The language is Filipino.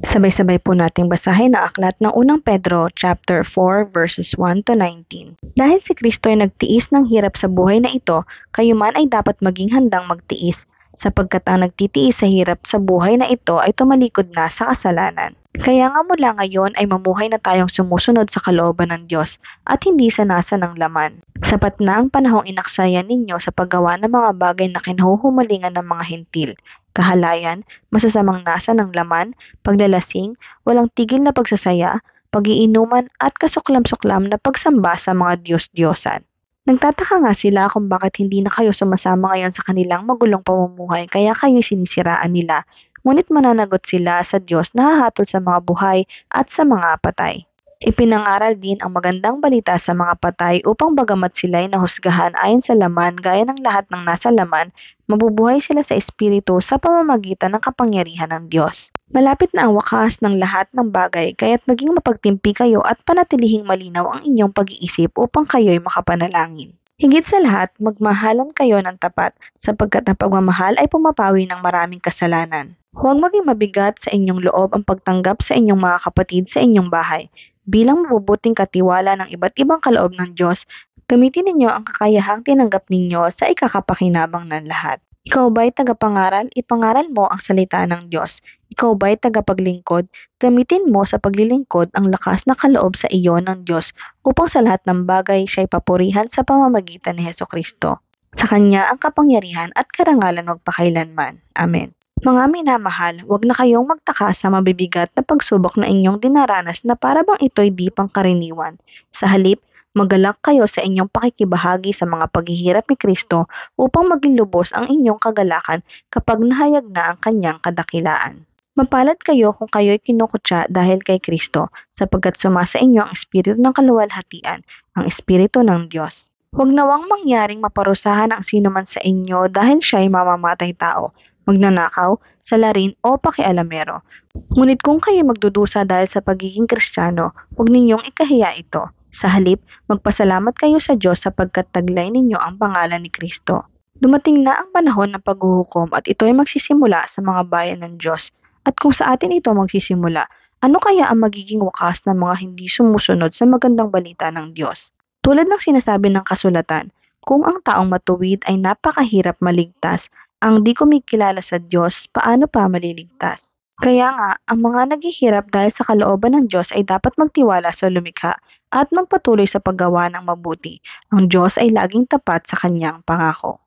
Sabay-sabay po nating basahin ang aklat ng unang Pedro chapter 4 verses 1 to 19. Dahil si Kristo ay nagtiis ng hirap sa buhay na ito, kayo man ay dapat maging handang magtiis, sapagkat ang nagtitiis sa hirap sa buhay na ito ay tumalikod na sa kasalanan. Kaya nga mula ngayon ay mamuhay na tayong sumusunod sa kalooban ng Diyos at hindi sa nasa ng laman. Sapat na ang panahong inaksayan ninyo sa paggawa ng mga bagay na kinahuhumalingan ng mga hentil, kahalayan, masasamang nasa ng laman, paglalasing, walang tigil na pagsasaya, pag-iinuman at kasuklam-suklam na pagsamba sa mga Diyos-Diyosan. Nagtataka nga sila kung bakit hindi na kayo sumasama ngayon sa kanilang magulong pamumuhay kaya kayo sinisiraan nila. Ngunit mananagot sila sa Diyos na hahatol sa mga buhay at sa mga patay. Ipinangaral din ang magandang balita sa mga patay upang bagamat sila'y nahusgahan ayon sa laman gaya ng lahat ng nasa laman, mabubuhay sila sa espiritu sa pamamagitan ng kapangyarihan ng Diyos. Malapit na ang wakas ng lahat ng bagay kaya't maging mapagtimpi kayo at panatilihing malinaw ang inyong pag-iisip upang kayo'y makapanalangin. Higit sa lahat, magmahalan kayo ng tapat sapagkat ang pagmamahal ay pumapawi ng maraming kasalanan. Huwag maging mabigat sa inyong loob ang pagtanggap sa inyong mga kapatid sa inyong bahay. Bilang mabubuting katiwala ng iba't ibang kaloob ng Diyos, gamitin ninyo ang kakayahang tinanggap ninyo sa ikakapakinabang ng lahat. Ikaw ba'y tagapangaral? Ipangaral mo ang salita ng Diyos. Ikaw ba'y tagapaglingkod? Gamitin mo sa paglilingkod ang lakas na kaloob sa iyo ng Diyos upang sa lahat ng bagay siya'y papurihan sa pamamagitan ni Hesukristo. Sa Kanya ang kapangyarihan at karangalan magpakailanman. Amen. Mga minamahal, huwag na kayong magtaka sa mabibigat na pagsubok na inyong dinaranas na para bang ito'y di pangkaraniwan. Sa halip, magalak kayo sa inyong pakikibahagi sa mga paghihirap ni Kristo upang maging lubos ang inyong kagalakan kapag nahayag na ang kanyang kadakilaan. Mapalad kayo kung kayo'y kinukutya dahil kay Kristo, sapagkat sumasa inyo ang espiritu ng kaluwalhatian, ang espiritu ng Diyos. Huwag nawang mangyaring maparusahan ang sino man sa inyo dahil siya'y mamamatay tao, magnanakaw, salarin o pakialamero. Ngunit kung kayo magdudusa dahil sa pagiging Kristiyano, huwag ninyong ikahiya ito. Sa halip, magpasalamat kayo sa Diyos sapagkat taglay ninyo ang pangalan ni Kristo. Dumating na ang panahon ng paghuhukom at ito ay magsisimula sa mga bayan ng Diyos. At kung sa atin ito magsisimula, ano kaya ang magiging wakas ng mga hindi sumusunod sa magandang balita ng Diyos? Tulad ng sinasabi ng kasulatan, kung ang taong matuwid ay napakahirap maligtas, ang di kumikilala sa Diyos, paano pa maliligtas? Kaya nga, ang mga naghihirap dahil sa kalooban ng Diyos ay dapat magtiwala sa lumikha at magpatuloy sa paggawa ng mabuti. Ang Diyos ay laging tapat sa kanyang pangako.